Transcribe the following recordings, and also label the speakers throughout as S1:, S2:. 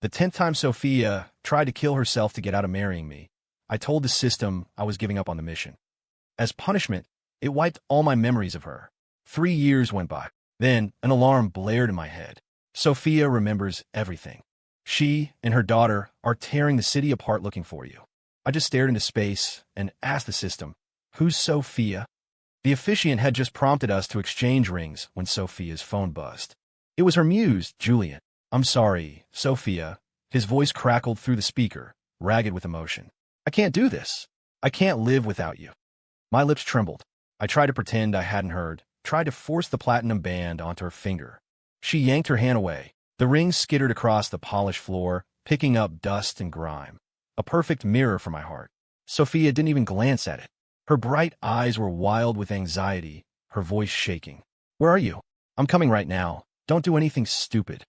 S1: The 10th time Sophia tried to kill herself to get out of marrying me, I told the system I was giving up on the mission. As punishment, it wiped all my memories of her. 3 years went by. Then, an alarm blared in my head. Sophia remembers everything. She and her daughter are tearing the city apart looking for you. I just stared into space and asked the system, "Who's Sophia?" The officiant had just prompted us to exchange rings when Sophia's phone buzzed. It was her muse, Julian. "I'm sorry, Sophia." His voice crackled through the speaker, ragged with emotion. "I can't do this. I can't live without you." My lips trembled. I tried to pretend I hadn't heard, tried to force the platinum band onto her finger. She yanked her hand away. The ring skittered across the polished floor, picking up dust and grime. A perfect mirror for my heart. Sophia didn't even glance at it. Her bright eyes were wild with anxiety, her voice shaking. "Where are you?" "I'm coming right now. Don't do anything stupid."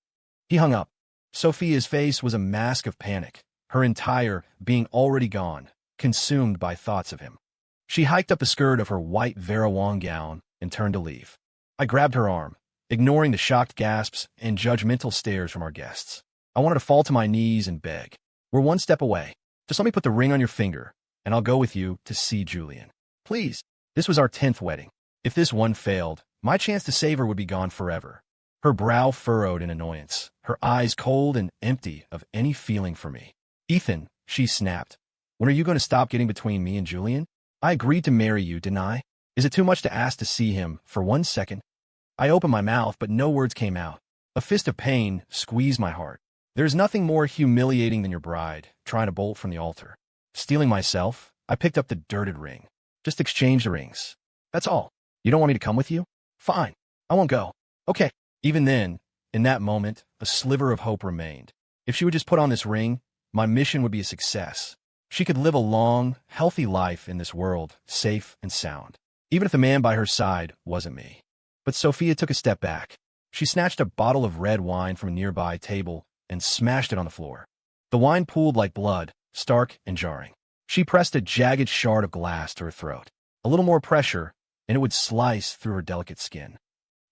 S1: He hung up. Sophia's face was a mask of panic, her entire being already gone, consumed by thoughts of him. She hiked up the skirt of her white Vera Wang gown and turned to leave. I grabbed her arm, ignoring the shocked gasps and judgmental stares from our guests. I wanted to fall to my knees and beg. "We're one step away. Just let me put the ring on your finger, and I'll go with you to see Julian. Please." This was our 10th wedding. If this one failed, my chance to save her would be gone forever. Her brow furrowed in annoyance, her eyes cold and empty of any feeling for me. "Ethan," she snapped, "when are you going to stop getting between me and Julian? I agreed to marry you, didn't I? Is it too much to ask to see him for 1 second? I opened my mouth, but no words came out. A fist of pain squeezed my heart. There's nothing more humiliating than your bride trying to bolt from the altar. Stealing myself, I picked up the dirted ring. "Just exchange the rings. That's all. You don't want me to come with you? Fine. I won't go." "Okay." Even then, in that moment, a sliver of hope remained. If she would just put on this ring, my mission would be a success. She could live a long, healthy life in this world, safe and sound, even if the man by her side wasn't me. But Sophia took a step back. She snatched a bottle of red wine from a nearby table and smashed it on the floor. The wine pooled like blood, stark and jarring. She pressed a jagged shard of glass to her throat. A little more pressure, and it would slice through her delicate skin.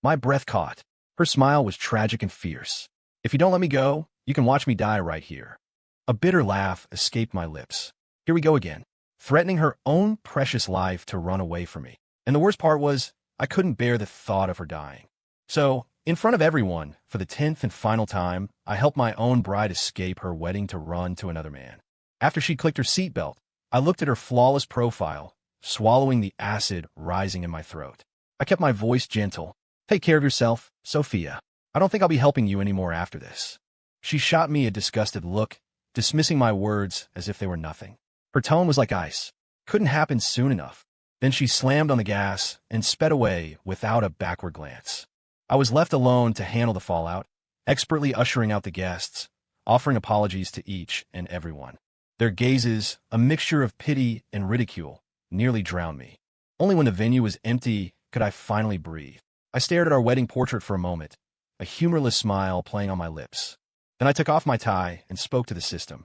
S1: My breath caught. Her smile was tragic and fierce. "If you don't let me go, you can watch me die right here." A bitter laugh escaped my lips. Here we go again, threatening her own precious life to run away from me. And the worst part was, I couldn't bear the thought of her dying. So, in front of everyone, for the 10th and final time, I helped my own bride escape her wedding to run to another man. After she clicked her seatbelt, I looked at her flawless profile, swallowing the acid rising in my throat. I kept my voice gentle. "Take care of yourself, Sophia. I don't think I'll be helping you anymore after this." She shot me a disgusted look, dismissing my words as if they were nothing. Her tone was like ice. Couldn't happen soon enough. Then she slammed on the gas and sped away without a backward glance. I was left alone to handle the fallout, expertly ushering out the guests, offering apologies to each and everyone. Their gazes, a mixture of pity and ridicule, nearly drowned me. Only when the venue was empty could I finally breathe. I stared at our wedding portrait for a moment, a humorless smile playing on my lips. Then I took off my tie and spoke to the system.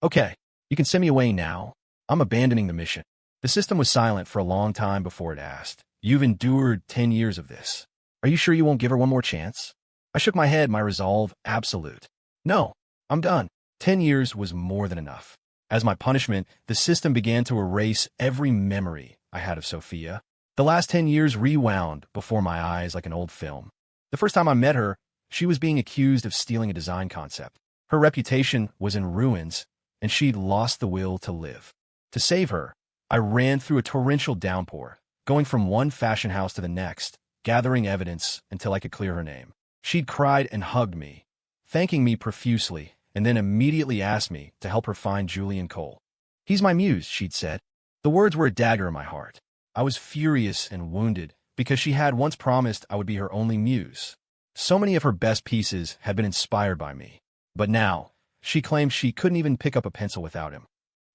S1: "Okay, you can send me away now. I'm abandoning the mission." The system was silent for a long time before it asked, "You've endured 10 years of this. Are you sure you won't give her one more chance?" I shook my head, my resolve absolute. "No, I'm done." 10 years was more than enough. As my punishment, the system began to erase every memory I had of Sophia. The last 10 years rewound before my eyes like an old film. The first time I met her, she was being accused of stealing a design concept. Her reputation was in ruins, and she'd lost the will to live. To save her, I ran through a torrential downpour, going from one fashion house to the next, gathering evidence until I could clear her name. She'd cried and hugged me, thanking me profusely, and then immediately asked me to help her find Julian Cole. "He's my muse," she'd said. The words were a dagger in my heart. I was furious and wounded because she had once promised I would be her only muse. So many of her best pieces had been inspired by me. But now, she claimed she couldn't even pick up a pencil without him.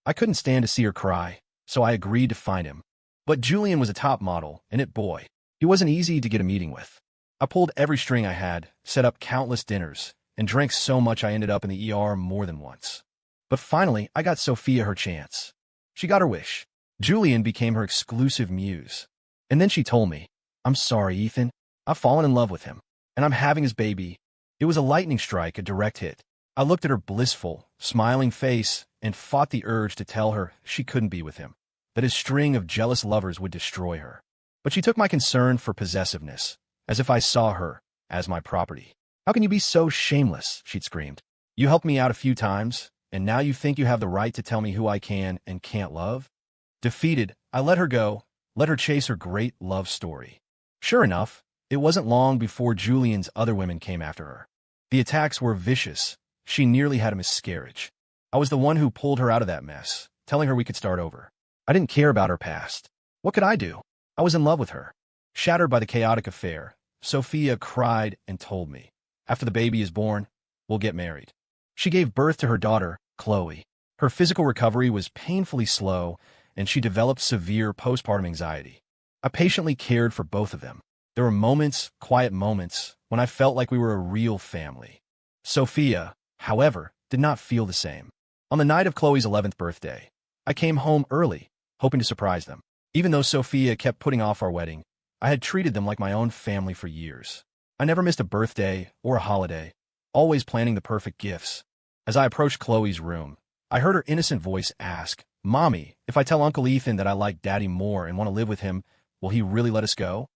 S1: I couldn't stand to see her cry, so I agreed to find him. But Julian was a top model, and boy, he wasn't easy to get a meeting with. I pulled every string I had, set up countless dinners, and drank so much I ended up in the ER more than once. But finally, I got Sophia her chance. She got her wish. Julian became her exclusive muse. And then she told me, "I'm sorry, Ethan. I've fallen in love with him, and I'm having his baby." It was a lightning strike, a direct hit. I looked at her blissful, smiling face and fought the urge to tell her she couldn't be with him, that his string of jealous lovers would destroy her. But she took my concern for possessiveness, as if I saw her as my property. "How can you be so shameless?" she'd screamed. "You helped me out a few times, and now you think you have the right to tell me who I can and can't love?" Defeated, I let her go, let her chase her great love story. Sure enough, it wasn't long before Julian's other women came after her. The attacks were vicious. She nearly had a miscarriage. I was the one who pulled her out of that mess, telling her we could start over. I didn't care about her past. What could I do? I was in love with her. Shattered by the chaotic affair, Sophia cried and told me, "After the baby is born, we'll get married." She gave birth to her daughter, Chloe. Her physical recovery was painfully slow, and she developed severe postpartum anxiety. I patiently cared for both of them. There were moments, quiet moments, when I felt like we were a real family. Sophia, however, did not feel the same. On the night of Chloe's 11th birthday, I came home early, hoping to surprise them. Even though Sophia kept putting off our wedding, I had treated them like my own family for years. I never missed a birthday or a holiday, always planning the perfect gifts. As I approached Chloe's room, I heard her innocent voice ask, "Mommy, if I tell Uncle Ethan that I like Daddy more and want to live with him, will he really let us go?"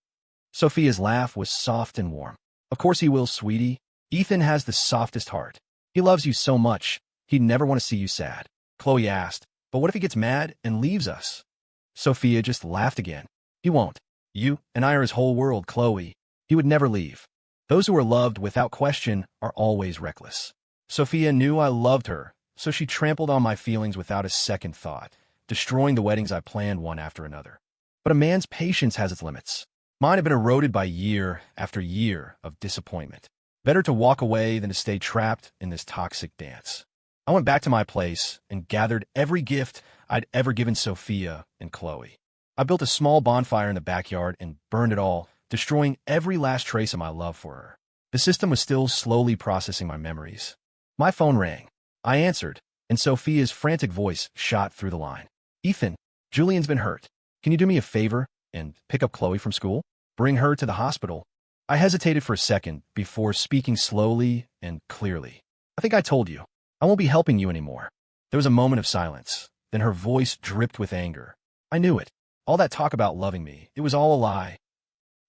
S1: Sophia's laugh was soft and warm. "Of course he will, sweetie. Ethan has the softest heart. He loves you so much, he'd never want to see you sad." Chloe asked, "But what if he gets mad and leaves us?" Sophia just laughed again. "He won't. You and I are his whole world, Chloe. He would never leave. Those who are loved without question are always reckless." Sophia knew I loved her, so she trampled on my feelings without a second thought, destroying the weddings I planned one after another. But a man's patience has its limits. Mine had been eroded by year after year of disappointment. Better to walk away than to stay trapped in this toxic dance. I went back to my place and gathered every gift I'd ever given Sophia and Chloe. I built a small bonfire in the backyard and burned it all, destroying every last trace of my love for her. The system was still slowly processing my memories. My phone rang. I answered, and Sophia's frantic voice shot through the line. "Ethan, Julian's been hurt. Can you do me a favor and pick up Chloe from school? Bring her to the hospital." I hesitated for a second before speaking slowly and clearly. "I think I told you. I won't be helping you anymore." There was a moment of silence. Then her voice dripped with anger. I knew it. All that talk about loving me, it was all a lie.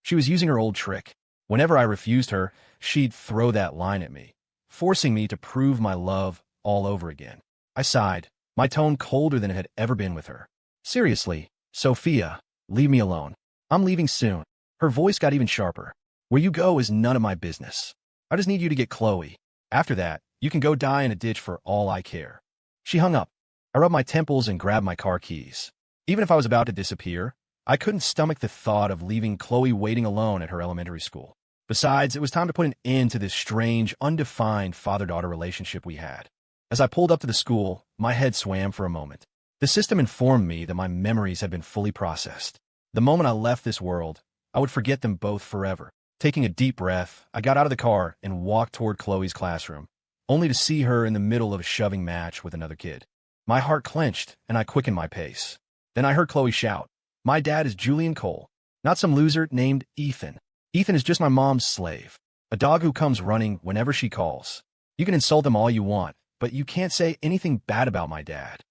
S1: She was using her old trick. Whenever I refused her, she'd throw that line at me, forcing me to prove my love all over again. I sighed, my tone colder than it had ever been with her. "Seriously, Sophia, leave me alone. I'm leaving soon." Her voice got even sharper. "Where you go is none of my business. I just need you to get Chloe. After that, you can go die in a ditch for all I care." She hung up. I rubbed my temples and grabbed my car keys. Even if I was about to disappear, I couldn't stomach the thought of leaving Chloe waiting alone at her elementary school. Besides, it was time to put an end to this strange, undefined father-daughter relationship we had. As I pulled up to the school, my head swam for a moment. The system informed me that my memories had been fully processed. The moment I left this world, I would forget them both forever. Taking a deep breath, I got out of the car and walked toward Chloe's classroom, only to see her in the middle of a shoving match with another kid. My heart clenched, and I quickened my pace. Then I heard Chloe shout, "My dad is Julian Cole, not some loser named Ethan. Ethan is just my mom's slave, a dog who comes running whenever she calls. You can insult him all you want, but you can't say anything bad about my dad."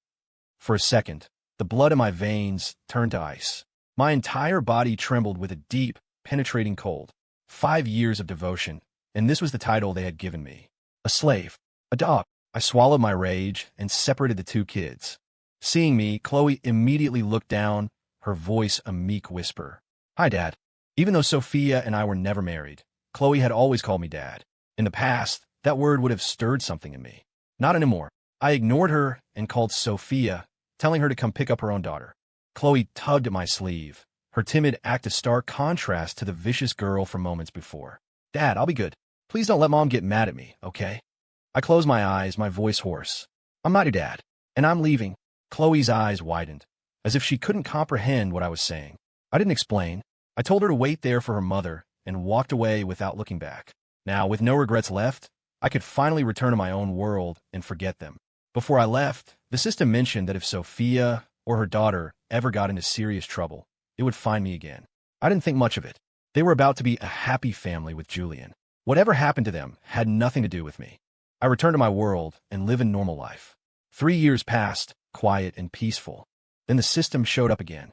S1: For a second, the blood in my veins turned to ice. My entire body trembled with a deep, penetrating cold. 5 years of devotion, and this was the title they had given me. A slave, a dog. I swallowed my rage and separated the two kids. Seeing me, Chloe immediately looked down, her voice a meek whisper. "Hi, Dad." Even though Sophia and I were never married, Chloe had always called me Dad. In the past, that word would have stirred something in me. Not anymore. I ignored her and called Sophia, telling her to come pick up her own daughter. Chloe tugged at my sleeve, her timid act a stark contrast to the vicious girl from moments before. "Dad, I'll be good. Please don't let Mom get mad at me, okay?" I closed my eyes, my voice hoarse. "I'm not your dad, and I'm leaving." Chloe's eyes widened, as if she couldn't comprehend what I was saying. I didn't explain. I told her to wait there for her mother and walked away without looking back. Now, with no regrets left, I could finally return to my own world and forget them. Before I left, the system mentioned that if Sophia or her daughter ever got into serious trouble, it would find me again. I didn't think much of it. They were about to be a happy family with Julian. Whatever happened to them had nothing to do with me. I returned to my world and live a normal life. 3 years passed, quiet and peaceful. Then the system showed up again.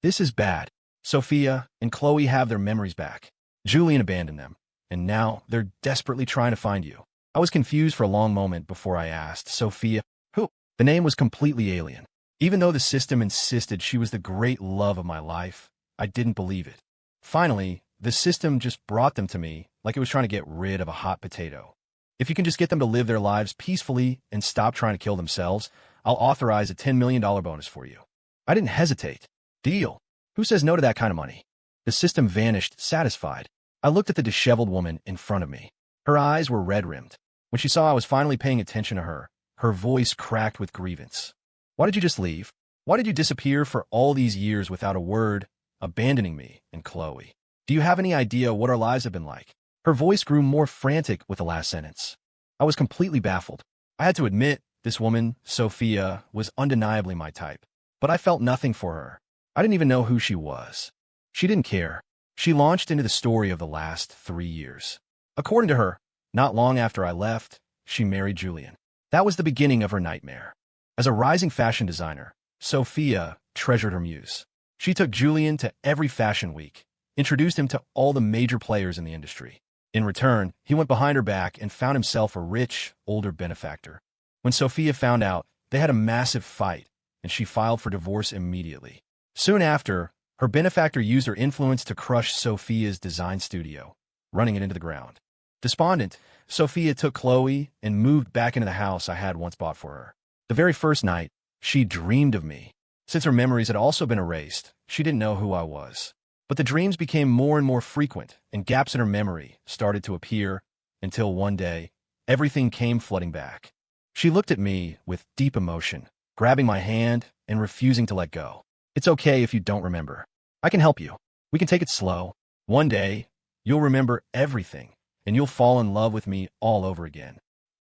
S1: This is bad. Sophia and Chloe have their memories back. Julian abandoned them, and now they're desperately trying to find you. I was confused for a long moment before I asked, Sophia, who? The name was completely alien. Even though the system insisted she was the great love of my life, I didn't believe it. Finally, the system just brought them to me like it was trying to get rid of a hot potato. If you can just get them to live their lives peacefully and stop trying to kill themselves, I'll authorize a $10 million bonus for you. I didn't hesitate. Deal. Who says no to that kind of money? The system vanished, satisfied. I looked at the disheveled woman in front of me. Her eyes were red-rimmed. When she saw I was finally paying attention to her, her voice cracked with grievance. Why did you just leave? Why did you disappear for all these years without a word, abandoning me and Chloe? Do you have any idea what our lives have been like? Her voice grew more frantic with the last sentence. I was completely baffled. I had to admit, this woman, Sophia, was undeniably my type. But I felt nothing for her. I didn't even know who she was. She didn't care. She launched into the story of the last 3 years. According to her, not long after I left, she married Julian. That was the beginning of her nightmare. As a rising fashion designer, Sophia treasured her muse. She took Julian to every fashion week, introduced him to all the major players in the industry. In return, he went behind her back and found himself a rich, older benefactor. When Sophia found out, they had a massive fight, and she filed for divorce immediately. Soon after, her benefactor used her influence to crush Sophia's design studio, running it into the ground. Despondent, Sophia took Chloe and moved back into the house I had once bought for her. The very first night, she dreamed of me. Since her memories had also been erased, she didn't know who I was. But the dreams became more and more frequent, and gaps in her memory started to appear, until one day, everything came flooding back. She looked at me with deep emotion, grabbing my hand and refusing to let go. It's okay if you don't remember. I can help you. We can take it slow. One day, you'll remember everything, and you'll fall in love with me all over again.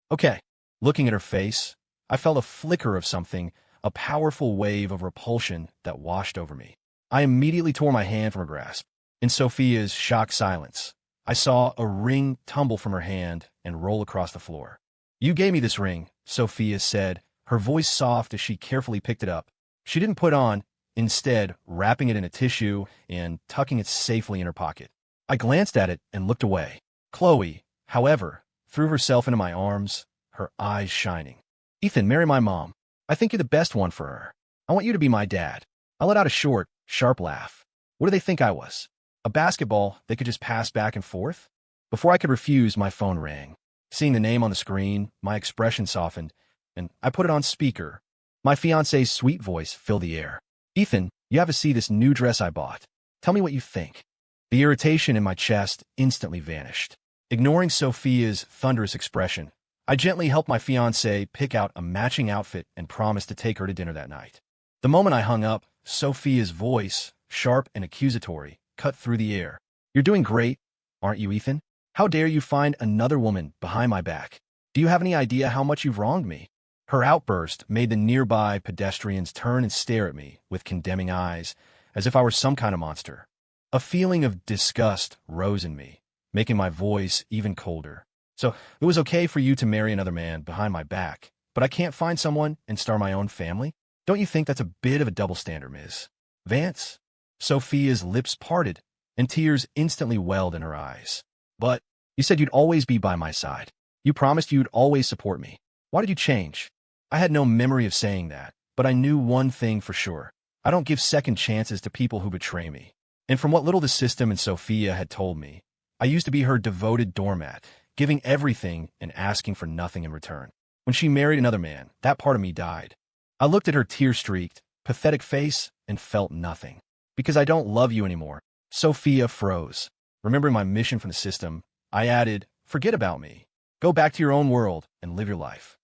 S1: Okay. Looking at her face, I felt a flicker of something, a powerful wave of repulsion that washed over me. I immediately tore my hand from her grasp. In Sophia's shocked silence, I saw a ring tumble from her hand and roll across the floor. You gave me this ring, Sophia said, her voice soft as she carefully picked it up. She didn't put on, instead wrapping it in a tissue and tucking it safely in her pocket. I glanced at it and looked away. Chloe, however, threw herself into my arms, her eyes shining. Ethan, marry my mom. I think you're the best one for her. I want you to be my dad. I let out a short, sharp laugh. What do they think I was? A basketball they could just pass back and forth? Before I could refuse, my phone rang. Seeing the name on the screen, my expression softened, and I put it on speaker. My fiancé's sweet voice filled the air. Ethan, you have to see this new dress I bought. Tell me what you think. The irritation in my chest instantly vanished. Ignoring Sophia's thunderous expression, I gently helped my fiancé pick out a matching outfit and promised to take her to dinner that night. The moment I hung up, Sophia's voice, sharp and accusatory, cut through the air. You're doing great, aren't you, Ethan? How dare you find another woman behind my back? Do you have any idea how much you've wronged me? Her outburst made the nearby pedestrians turn and stare at me with condemning eyes, as if I were some kind of monster. A feeling of disgust rose in me, making my voice even colder. So, it was okay for you to marry another man behind my back, but I can't find someone and start my own family? Don't you think that's a bit of a double standard, Ms. Vance? Sophia's lips parted, and tears instantly welled in her eyes. But, you said you'd always be by my side. You promised you'd always support me. Why did you change? I had no memory of saying that, but I knew one thing for sure. I don't give second chances to people who betray me. And from what little the system and Sophia had told me, I used to be her devoted doormat, giving everything and asking for nothing in return. When she married another man, that part of me died. I looked at her tear-streaked, pathetic face and felt nothing. Because I don't love you anymore. Sophia froze. Remembering my mission from the system, I added, forget about me. Go back to your own world and live your life.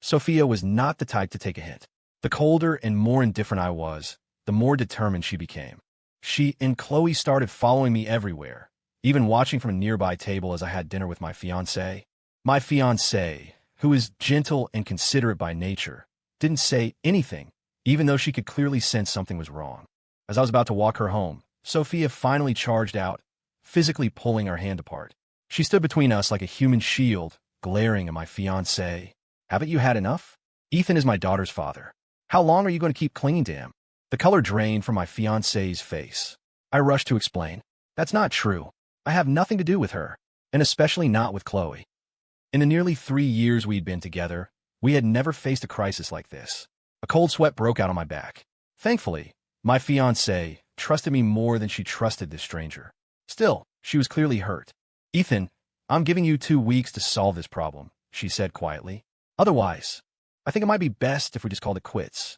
S1: Sophia was not the type to take a hint. The colder and more indifferent I was, the more determined she became. She and Chloe started following me everywhere, even watching from a nearby table as I had dinner with my fiancé. My fiancé, who is gentle and considerate by nature, didn't say anything, even though she could clearly sense something was wrong. As I was about to walk her home, Sophia finally charged out, physically pulling our hand apart. She stood between us like a human shield, glaring at my fiancé. Haven't you had enough? Ethan is my daughter's father. How long are you going to keep clinging to him? The color drained from my fiancé's face. I rushed to explain. That's not true. I have nothing to do with her, and especially not with Chloe. In the nearly 3 years we'd been together, we had never faced a crisis like this. A cold sweat broke out on my back. Thankfully, my fiancée trusted me more than she trusted this stranger. Still, she was clearly hurt. Ethan, I'm giving you 2 weeks to solve this problem, she said quietly. Otherwise, I think it might be best if we just called it quits.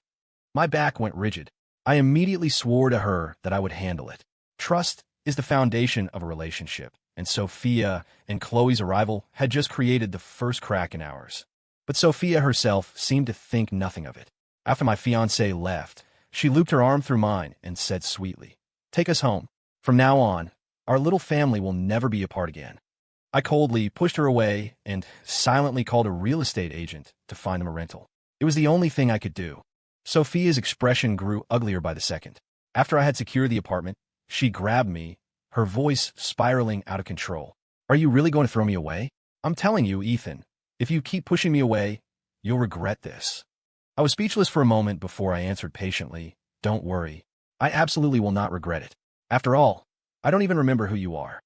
S1: My back went rigid. I immediately swore to her that I would handle it. Trust is the foundation of a relationship, and Sophia and Chloe's arrival had just created the first crack in ours. But Sophia herself seemed to think nothing of it. After my fiancé left, she looped her arm through mine and said sweetly, "Take us home. From now on, our little family will never be apart again." I coldly pushed her away and silently called a real estate agent to find them a rental. It was the only thing I could do. Sophia's expression grew uglier by the second. After I had secured the apartment, she grabbed me, her voice spiraling out of control. "Are you really going to throw me away? I'm telling you, Ethan, if you keep pushing me away, you'll regret this." I was speechless for a moment before I answered patiently, "Don't worry. I absolutely will not regret it. After all, I don't even remember who you are."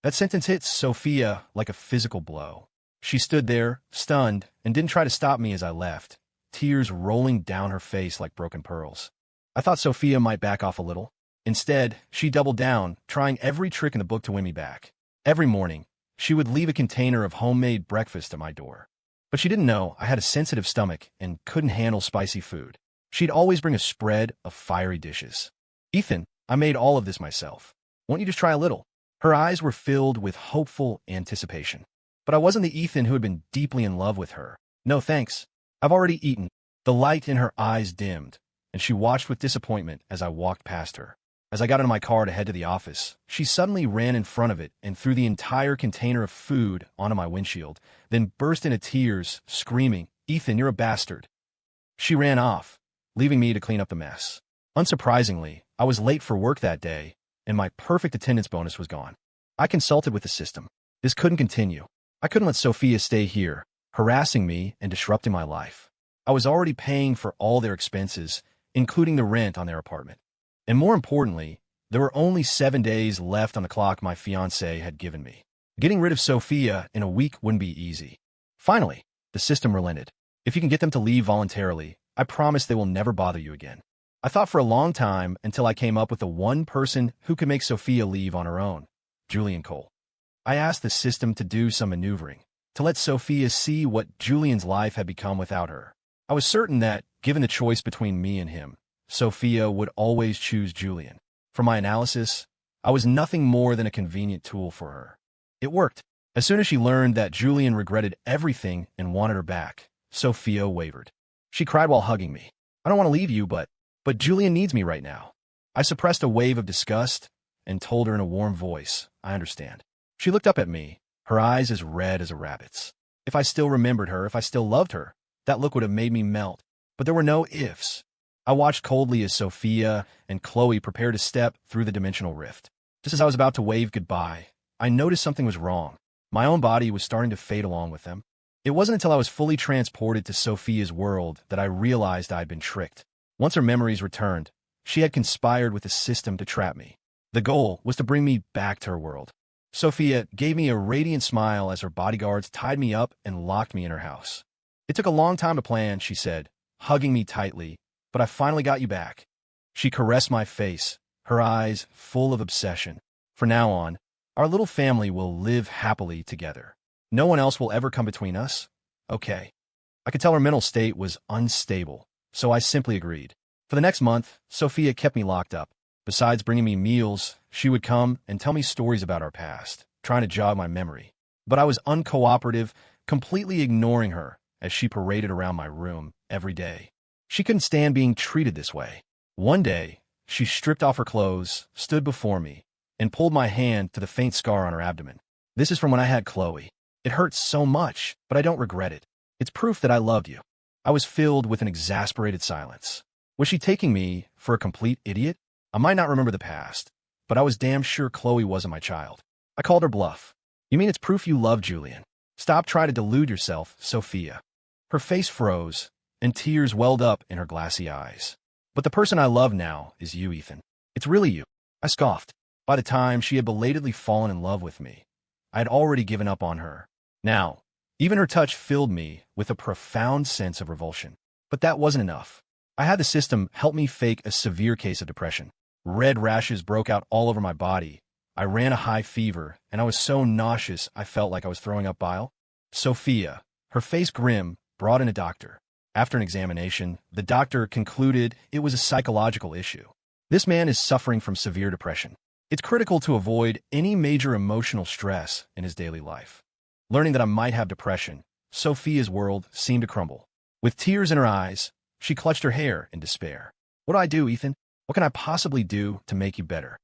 S1: That sentence hit Sophia like a physical blow. She stood there, stunned, and didn't try to stop me as I left, tears rolling down her face like broken pearls. I thought Sophia might back off a little. Instead, she doubled down, trying every trick in the book to win me back. Every morning, she would leave a container of homemade breakfast at my door. But she didn't know I had a sensitive stomach and couldn't handle spicy food. She'd always bring a spread of fiery dishes. "Ethan, I made all of this myself. Won't you just try a little?" Her eyes were filled with hopeful anticipation. But I wasn't the Ethan who had been deeply in love with her. "No thanks. I've already eaten." The light in her eyes dimmed, and she watched with disappointment as I walked past her. As I got into my car to head to the office, she suddenly ran in front of it and threw the entire container of food onto my windshield, then burst into tears, screaming, "Ethan, you're a bastard." She ran off, leaving me to clean up the mess. Unsurprisingly, I was late for work that day, and my perfect attendance bonus was gone. I consulted with the system. This couldn't continue. I couldn't let Sophia stay here, harassing me and disrupting my life. I was already paying for all their expenses, including the rent on their apartment. And more importantly, there were only 7 days left on the clock my fiancé had given me. Getting rid of Sophia in a week wouldn't be easy. Finally, the system relented. "If you can get them to leave voluntarily, I promise they will never bother you again." I thought for a long time until I came up with the one person who could make Sophia leave on her own, Julian Cole. I asked the system to do some maneuvering, to let Sophia see what Julian's life had become without her. I was certain that, given the choice between me and him, Sophia would always choose Julian. From my analysis, I was nothing more than a convenient tool for her. It worked. As soon as she learned that Julian regretted everything and wanted her back, Sophia wavered. She cried while hugging me. "I don't want to leave you, but Julian needs me right now." I suppressed a wave of disgust and told her in a warm voice, "I understand." She looked up at me, her eyes as red as a rabbit's. If I still remembered her, if I still loved her, that look would have made me melt. But there were no ifs. I watched coldly as Sophia and Chloe prepared to step through the dimensional rift. Just as I was about to wave goodbye, I noticed something was wrong. My own body was starting to fade along with them. It wasn't until I was fully transported to Sophia's world that I realized I had been tricked. Once her memories returned, she had conspired with the system to trap me. The goal was to bring me back to her world. Sophia gave me a radiant smile as her bodyguards tied me up and locked me in her house. "It took a long time to plan," she said, hugging me tightly, "but I finally got you back." She caressed my face, her eyes full of obsession. "From now on, our little family will live happily together. No one else will ever come between us." Okay. I could tell her mental state was unstable, so I simply agreed. For the next month, Sophia kept me locked up. Besides bringing me meals, she would come and tell me stories about our past, trying to jog my memory. But I was uncooperative, completely ignoring her as she paraded around my room every day. She couldn't stand being treated this way. One day, she stripped off her clothes, stood before me, and pulled my hand to the faint scar on her abdomen. "This is from when I had Chloe. It hurts so much, but I don't regret it. It's proof that I loved you." I was filled with an exasperated silence. Was she taking me for a complete idiot? I might not remember the past, but I was damn sure Chloe wasn't my child. I called her bluff. "You mean it's proof you love Julian?" Stop trying to delude yourself, Sophia. Her face froze, and tears welled up in her glassy eyes. But the person I love now is you, Ethan. It's really you. I scoffed. By the time she had belatedly fallen in love with me, I had already given up on her. Now, even her touch filled me with a profound sense of revulsion. But that wasn't enough. I had the system help me fake a severe case of depression. Red rashes broke out all over my body. I ran a high fever, and I was so nauseous I felt like I was throwing up bile. Sophia, her face grim, brought in a doctor. After an examination, the doctor concluded it was a psychological issue. This man is suffering from severe depression. It's critical to avoid any major emotional stress in his daily life. Learning that I might have depression, Sophia's world seemed to crumble. With tears in her eyes, she clutched her hair in despair. What do I do, Ethan? What can I possibly do to make you better?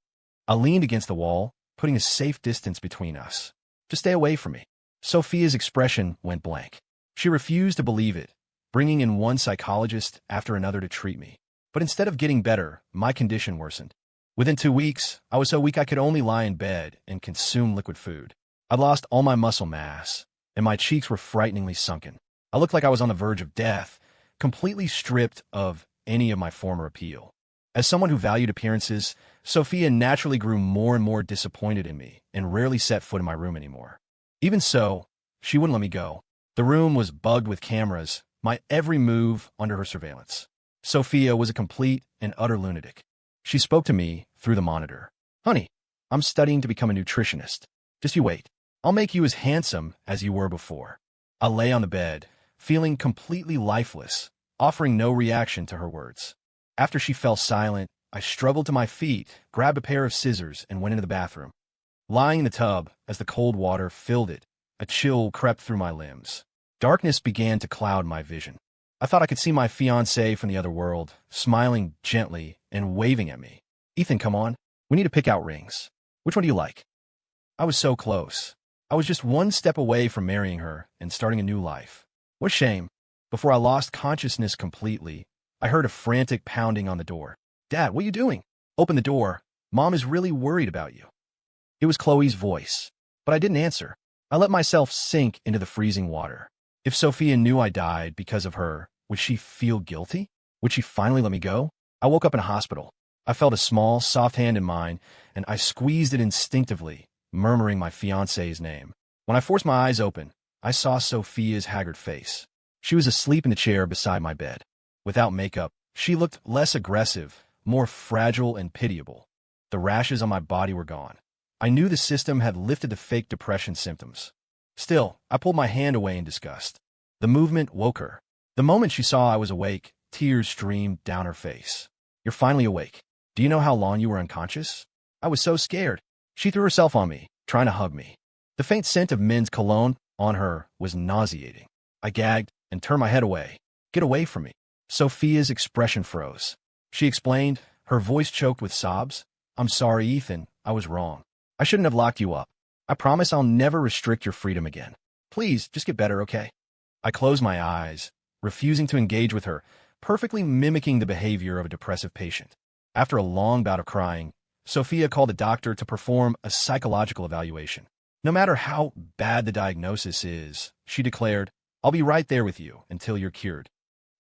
S1: I leaned against the wall, putting a safe distance between us. Just stay away from me. Sophia's expression went blank. She refused to believe it, bringing in one psychologist after another to treat me. But instead of getting better, my condition worsened. Within 2 weeks, I was so weak I could only lie in bed and consume liquid food. I'd lost all my muscle mass, and my cheeks were frighteningly sunken. I looked like I was on the verge of death, completely stripped of any of my former appeal. As someone who valued appearances, Sophia naturally grew more and more disappointed in me and rarely set foot in my room anymore. Even so, she wouldn't let me go. The room was bugged with cameras, my every move under her surveillance. Sophia was a complete and utter lunatic. She spoke to me through the monitor. Honey, I'm studying to become a nutritionist. Just you wait. I'll make you as handsome as you were before. I lay on the bed, feeling completely lifeless, offering no reaction to her words. After she fell silent, I struggled to my feet, grabbed a pair of scissors, and went into the bathroom. Lying in the tub, as the cold water filled it, a chill crept through my limbs. Darkness began to cloud my vision. I thought I could see my fiancé from the other world, smiling gently and waving at me. Ethan, come on. We need to pick out rings. Which one do you like? I was so close. I was just one step away from marrying her and starting a new life. What a shame. Before I lost consciousness completely, I heard a frantic pounding on the door. Dad, what are you doing? Open the door. Mom is really worried about you. It was Chloe's voice, but I didn't answer. I let myself sink into the freezing water. If Sophia knew I died because of her, would she feel guilty? Would she finally let me go? I woke up in a hospital. I felt a small, soft hand in mine, and I squeezed it instinctively, murmuring my fiancé's name. When I forced my eyes open, I saw Sophia's haggard face. She was asleep in the chair beside my bed. Without makeup, she looked less aggressive, more fragile and pitiable. The rashes on my body were gone. I knew the system had lifted the fake depression symptoms. Still, I pulled my hand away in disgust. The movement woke her. The moment she saw I was awake, tears streamed down her face. You're finally awake. Do you know how long you were unconscious? I was so scared. She threw herself on me, trying to hug me. The faint scent of men's cologne on her was nauseating. I gagged and turned my head away. Get away from me. Sophia's expression froze. She explained, her voice choked with sobs. I'm sorry, Ethan. I was wrong. I shouldn't have locked you up. I promise I'll never restrict your freedom again. Please, just get better, okay? I closed my eyes, refusing to engage with her, perfectly mimicking the behavior of a depressive patient. After a long bout of crying, Sophia called a doctor to perform a psychological evaluation. No matter how bad the diagnosis is, she declared, I'll be right there with you until you're cured.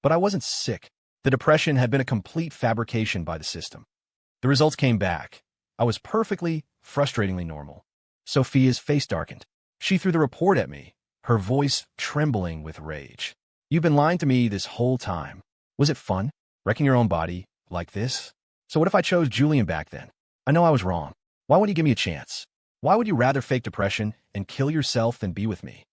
S1: But I wasn't sick. The depression had been a complete fabrication by the system. The results came back. I was perfectly, frustratingly normal. Sophia's face darkened. She threw the report at me, her voice trembling with rage. You've been lying to me this whole time. Was it fun, wrecking your own body like this? So what if I chose Julian back then? I know I was wrong. Why wouldn't you give me a chance? Why would you rather fake depression and kill yourself than be with me?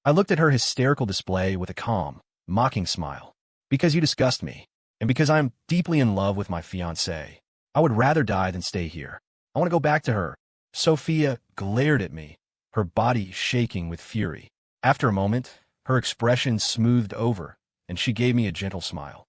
S1: I looked at her hysterical display with a calm, mocking smile. Because you disgust me, and because I'm deeply in love with my fiancé, I would rather die than stay here. I want to go back to her. Sophia glared at me, her body shaking with fury. After a moment, her expression smoothed over, and she gave me a gentle smile.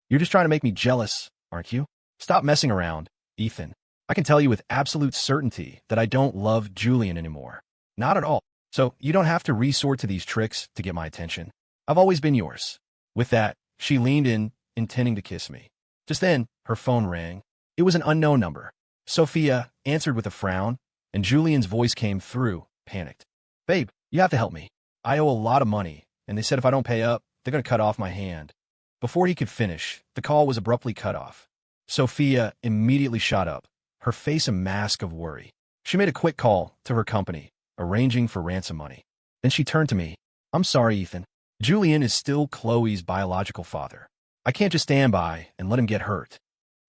S1: You're just trying to make me jealous, aren't you? Stop messing around, Ethan. I can tell you with absolute certainty that I don't love Julian anymore. Not at all. So you don't have to resort to these tricks to get my attention. I've always been yours. With that, she leaned in, intending to kiss me. Just then, her phone rang. It was an unknown number. Sophia answered with a frown, and Julian's voice came through, panicked. Babe, you have to help me. I owe a lot of money, and they said if I don't pay up, they're going to cut off my hand. Before he could finish, the call was abruptly cut off. Sophia immediately shot up, her face a mask of worry. She made a quick call to her company, arranging for ransom money. Then she turned to me. I'm sorry, Ethan. Julian is still Chloe's biological father. I can't just stand by and let him get hurt.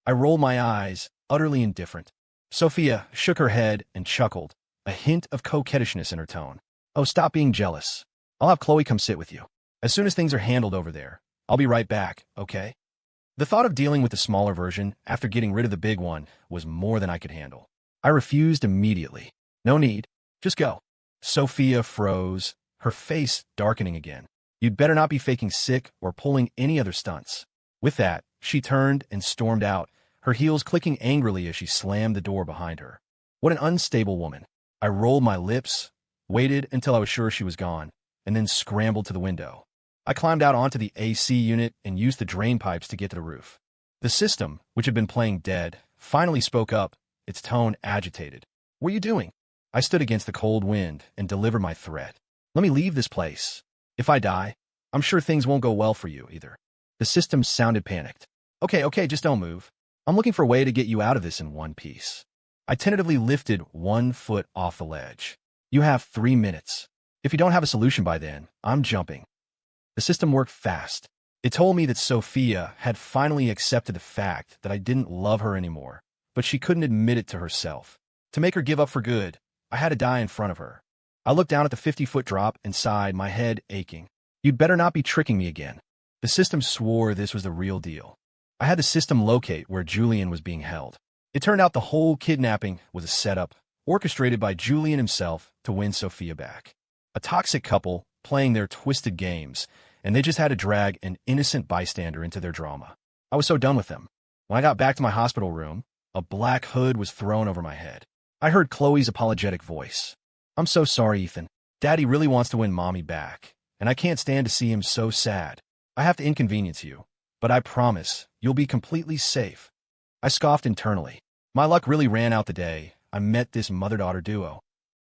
S1: I rolled my eyes, utterly indifferent. Sophia shook her head and chuckled, a hint of coquettishness in her tone. Oh, stop being jealous. I'll have Chloe come sit with you. As soon as things are handled over there, I'll be right back, okay? The thought of dealing with the smaller version after getting rid of the big one was more than I could handle. I refused immediately. No need. Just go. Sophia froze, her face darkening again. You'd better not be faking sick or pulling any other stunts. With that, she turned and stormed out, her heels clicking angrily as she slammed the door behind her. What an unstable woman. I rolled my lips, waited until I was sure she was gone, and then scrambled to the window. I climbed out onto the AC unit and used the drain pipes to get to the roof. The system, which had been playing dead, finally spoke up, its tone agitated. What are you doing? I stood against the cold wind and delivered my threat. Let me leave this place. If I die, I'm sure things won't go well for you either. The system sounded panicked. Okay, just don't move. I'm looking for a way to get you out of this in one piece. I tentatively lifted 1 foot off the ledge. You have 3 minutes. If you don't have a solution by then, I'm jumping. The system worked fast. It told me that Sophia had finally accepted the fact that I didn't love her anymore, but she couldn't admit it to herself. To make her give up for good, I had to die in front of her. I looked down at the 50-foot drop and sighed, my head aching. You'd better not be tricking me again. The system swore this was the real deal. I had the system locate where Julian was being held. It turned out the whole kidnapping was a setup, orchestrated by Julian himself to win Sophia back. A toxic couple playing their twisted games, and they just had to drag an innocent bystander into their drama. I was so done with them. When I got back to my hospital room, a black hood was thrown over my head. I heard Chloe's apologetic voice. I'm so sorry, Ethan. Daddy really wants to win Mommy back, and I can't stand to see him so sad. I have to inconvenience you, but I promise you'll be completely safe. I scoffed internally. My luck really ran out the day I met this mother-daughter duo.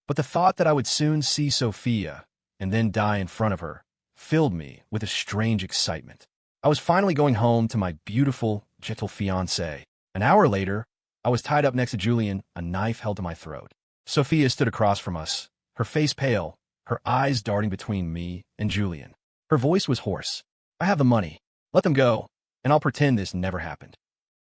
S1: But the thought that I would soon see Sophia and then die in front of her filled me with a strange excitement. I was finally going home to my beautiful, gentle fiancée. An hour later, I was tied up next to Julian, a knife held to my throat. Sophia stood across from us, her face pale, her eyes darting between me and Julian. Her voice was hoarse. I have the money. Let them go, and I'll pretend this never happened.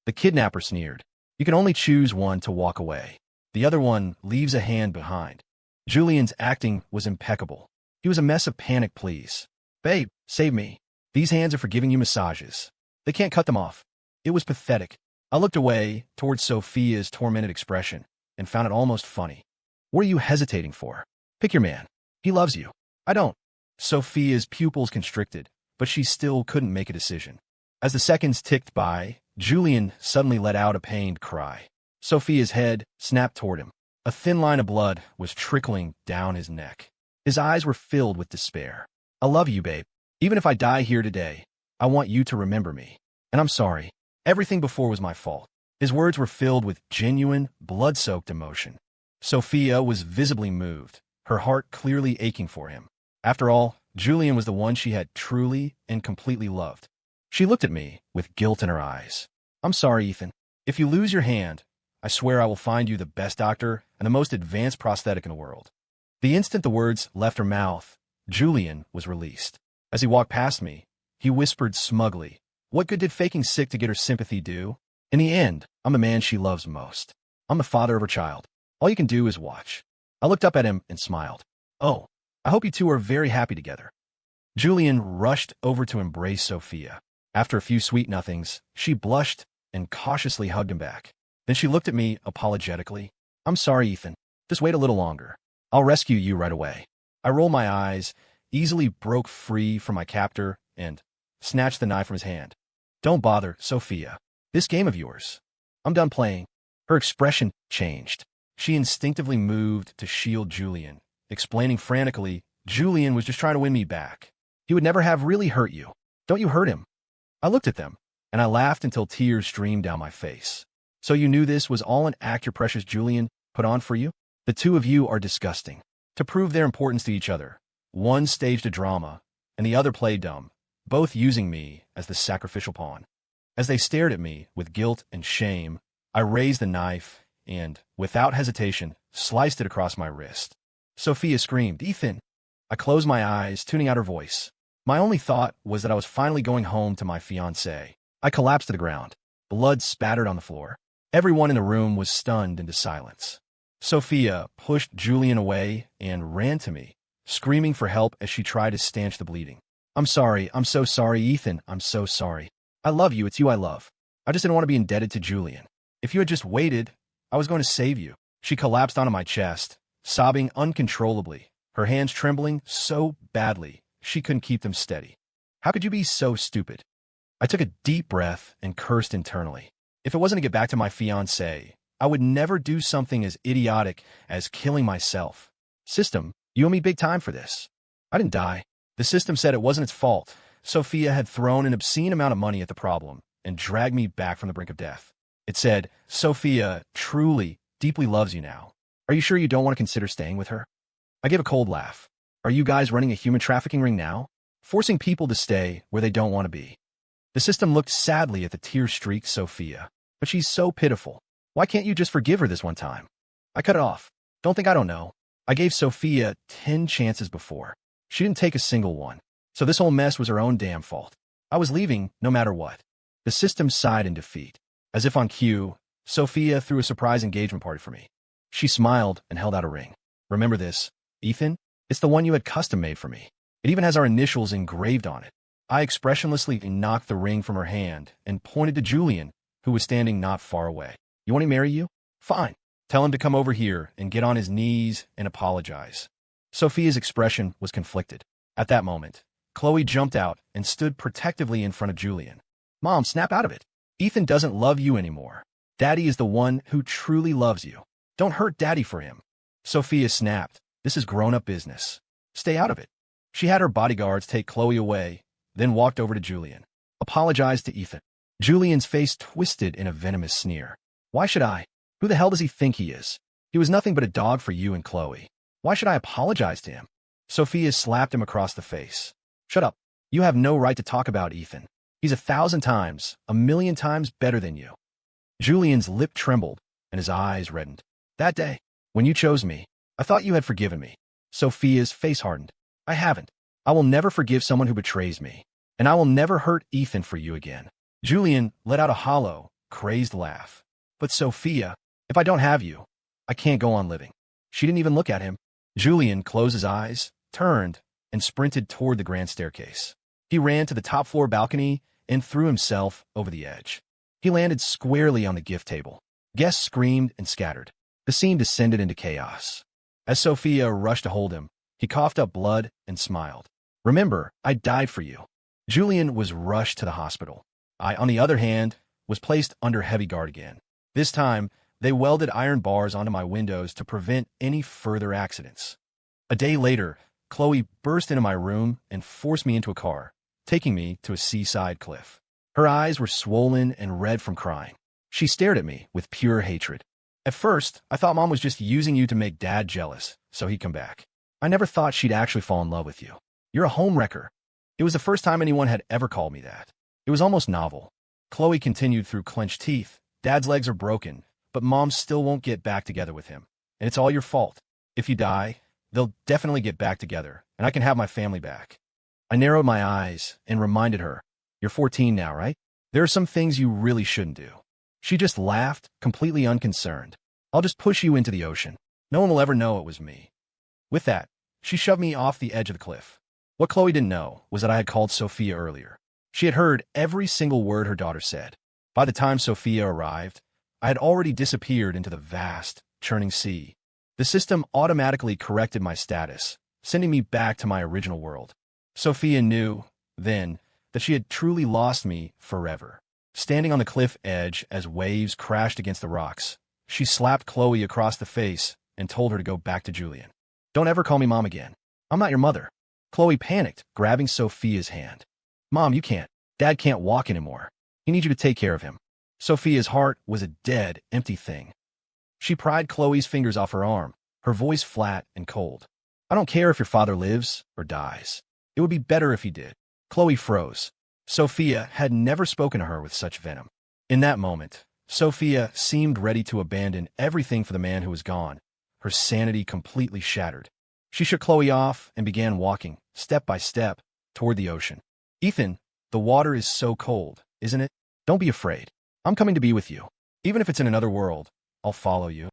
S1: The kidnapper sneered. You can only choose one to walk away. The other one leaves a hand behind. Julian's acting was impeccable. He was a mess of panic pleas. Babe, save me. These hands are for giving you massages. They can't cut them off. It was pathetic. I looked away towards Sophia's tormented expression and found it almost funny. What are you hesitating for? Pick your man. He loves you. I don't. Sophia's pupils constricted, but she still couldn't make a decision. As the seconds ticked by, Julian suddenly let out a pained cry. Sophia's head snapped toward him. A thin line of blood was trickling down his neck. His eyes were filled with despair. I love you, babe. Even if I die here today, I want you to remember me. And I'm sorry. Everything before was my fault. His words were filled with genuine, blood-soaked emotion. Sophia was visibly moved, her heart clearly aching for him. After all, Julian was the one she had truly and completely loved. She looked at me with guilt in her eyes. I'm sorry, Ethan. If you lose your hand, I swear I will find you the best doctor and the most advanced prosthetic in the world. The instant the words left her mouth, Julian was released. As he walked past me, he whispered smugly, what good did faking sick to get her sympathy do? In the end, I'm the man she loves most. I'm the father of her child. All you can do is watch. I looked up at him and smiled. Oh, I hope you two are very happy together. Julian rushed over to embrace Sophia. After a few sweet nothings, she blushed and cautiously hugged him back. Then she looked at me apologetically. I'm sorry, Ethan. Just wait a little longer. I'll rescue you right away. I rolled my eyes, easily broke free from my captor, and snatched the knife from his hand. Don't bother, Sophia. This game of yours. I'm done playing. Her expression changed. She instinctively moved to shield Julian, explaining frantically, Julian was just trying to win me back. He would never have really hurt you. Don't you hurt him. I looked at them, and I laughed until tears streamed down my face. So you knew this was all an act your precious Julian put on for you? The two of you are disgusting. To prove their importance to each other, One staged a drama, and the other played dumb, both using me as the sacrificial pawn. As they stared at me with guilt and shame, I raised the knife and, without hesitation, sliced it across my wrist. Sophia screamed, "Ethan!" I closed my eyes, tuning out her voice. My only thought was that I was finally going home to my fiancée. I collapsed to the ground. Blood spattered on the floor. Everyone in the room was stunned into silence. Sophia pushed Julian away and ran to me, screaming for help as she tried to stanch the bleeding. "I'm sorry. I'm so sorry, Ethan. I'm so sorry. I love you. It's you I love. I just didn't want to be indebted to Julian. If you had just waited, I was going to save you." She collapsed onto my chest, sobbing uncontrollably, her hands trembling so badly she couldn't keep them steady. "How could you be so stupid?" I took a deep breath and cursed internally. If it wasn't to get back to my fiancée, I would never do something as idiotic as killing myself. System, you owe me big time for this. I didn't die. The system said it wasn't its fault. Sophia had thrown an obscene amount of money at the problem and dragged me back from the brink of death. It said, "Sophia truly, deeply loves you now. Are you sure you don't want to consider staying with her?" I gave a cold laugh. "Are you guys running a human trafficking ring now? Forcing people to stay where they don't want to be?" The system looked sadly at the tear-streaked Sophia. "But she's so pitiful. Why can't you just forgive her this one time?" I cut it off. "Don't think I don't know. I gave Sophia 10 chances before. She didn't take a single one. So this whole mess was her own damn fault. I was leaving no matter what." The system sighed in defeat. As if on cue, Sophia threw a surprise engagement party for me. She smiled and held out a ring. "Remember this, Ethan? It's the one you had custom-made for me. It even has our initials engraved on it." I expressionlessly knocked the ring from her hand and pointed to Julian, who was standing not far away. "You want to marry you? Fine. Tell him to come over here and get on his knees and apologize." Sophia's expression was conflicted. At that moment, Chloe jumped out and stood protectively in front of Julian. "Mom, snap out of it. Ethan doesn't love you anymore. Daddy is the one who truly loves you. Don't hurt Daddy for him." Sophia snapped. "This is grown-up business. Stay out of it." She had her bodyguards take Chloe away, then walked over to Julian. "Apologize to Ethan." Julian's face twisted in a venomous sneer. "Why should I? Who the hell does he think he is? He was nothing but a dog for you and Chloe. Why should I apologize to him?" Sophia slapped him across the face. "Shut up. You have no right to talk about Ethan. He's 1,000 times, 1,000,000 times better than you." Julian's lip trembled and his eyes reddened. "That day, when you chose me, I thought you had forgiven me." Sophia's face hardened. "I haven't. I will never forgive someone who betrays me, and I will never hurt Ethan for you again." Julian let out a hollow, crazed laugh. "But Sophia, if I don't have you, I can't go on living." She didn't even look at him. Julian closed his eyes, turned, and sprinted toward the grand staircase. He ran to the top-floor balcony and threw himself over the edge. He landed squarely on the gift table. Guests screamed and scattered. The scene descended into chaos. As Sophia rushed to hold him, he coughed up blood and smiled. "Remember, I died for you." Julian was rushed to the hospital. I, on the other hand, was placed under heavy guard again. This time, they welded iron bars onto my windows to prevent any further accidents. A day later, Chloe burst into my room and forced me into a car, taking me to a seaside cliff. Her eyes were swollen and red from crying. She stared at me with pure hatred. "At first, I thought Mom was just using you to make Dad jealous, so he'd come back. I never thought she'd actually fall in love with you. You're a homewrecker." It was the first time anyone had ever called me that. It was almost novel. Chloe continued through clenched teeth. "Dad's legs are broken, but Mom still won't get back together with him. And it's all your fault. If you die, they'll definitely get back together, and I can have my family back." I narrowed my eyes and reminded her, "You're 14 now, right? There are some things you really shouldn't do." She just laughed, completely unconcerned. "I'll just push you into the ocean. No one will ever know it was me." With that, she shoved me off the edge of the cliff. What Chloe didn't know was that I had called Sophia earlier. She had heard every single word her daughter said. By the time Sophia arrived, I had already disappeared into the vast, churning sea. The system automatically corrected my status, sending me back to my original world. Sophia knew, then, that she had truly lost me forever. Standing on the cliff edge as waves crashed against the rocks, she slapped Chloe across the face and told her to go back to Julian. "Don't ever call me Mom again. I'm not your mother." Chloe panicked, grabbing Sophia's hand. "Mom, you can't. Dad can't walk anymore. He needs you to take care of him." Sophia's heart was a dead, empty thing. She pried Chloe's fingers off her arm, her voice flat and cold. I don't care if your father lives or dies. It would be better if he did. Chloe froze. Sophia had never spoken to her with such venom. In that moment, Sophia seemed ready to abandon everything for the man who was gone, her sanity completely shattered. She shook Chloe off and began walking, step by step, toward the ocean. Ethan, the water is so cold, isn't it? Don't be afraid. I'm coming to be with you. Even if it's in another world, I'll follow you.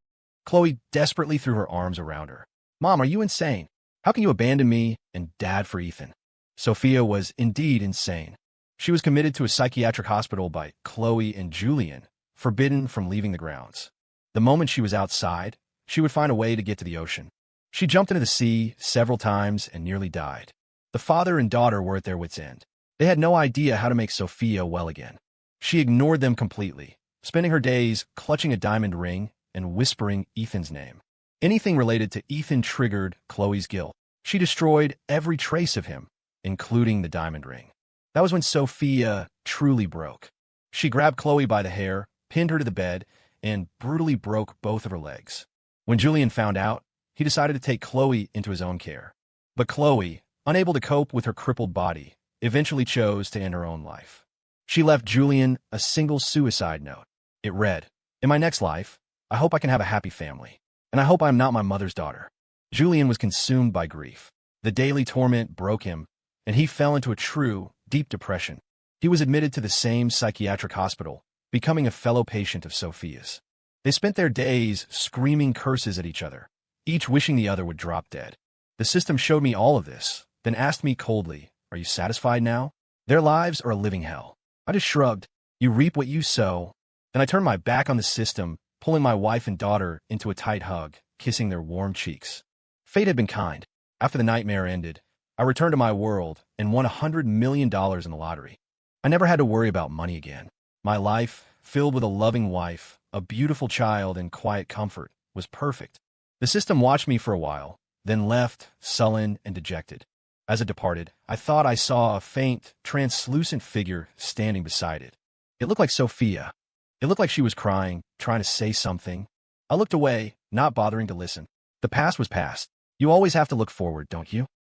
S1: Chloe desperately threw her arms around her. Mom, are you insane? How can you abandon me and Dad for Ethan? Sophia was indeed insane. She was committed to a psychiatric hospital by Chloe and Julian, forbidden from leaving the grounds. The moment she was outside, she would find a way to get to the ocean. She jumped into the sea several times and nearly died. The father and daughter were at their wits' end. They had no idea how to make Sophia well again. She ignored them completely, spending her days clutching a diamond ring and whispering Ethan's name. Anything related to Ethan triggered Chloe's guilt. She destroyed every trace of him, including the diamond ring. That was when Sophia truly broke. She grabbed Chloe by the hair, pinned her to the bed, and brutally broke both of her legs. When Julian found out, he decided to take Chloe into his own care. But Chloe, unable to cope with her crippled body, eventually chose to end her own life. She left Julian a single suicide note. It read, "In my next life, I hope I can have a happy family, and I hope I am not my mother's daughter." Julian was consumed by grief. The daily torment broke him, and he fell into a true, deep depression. He was admitted to the same psychiatric hospital, becoming a fellow patient of Sophia's. They spent their days screaming curses at each other, each wishing the other would drop dead. The system showed me all of this, then asked me coldly, "Are you satisfied now?" Their lives are a living hell. I just shrugged. You reap what you sow. Then I turned my back on the system, pulling my wife and daughter into a tight hug, kissing their warm cheeks. Fate had been kind. After the nightmare ended, I returned to my world and won $100 million in the lottery. I never had to worry about money again. My life, filled with a loving wife, a beautiful child, and quiet comfort, was perfect. The system watched me for a while, then left, sullen and dejected. As it departed, I thought I saw a faint, translucent figure standing beside it. It looked like Sophia. It looked like she was crying, trying to say something. I looked away, not bothering to listen. The past was past. You always have to look forward, don't you?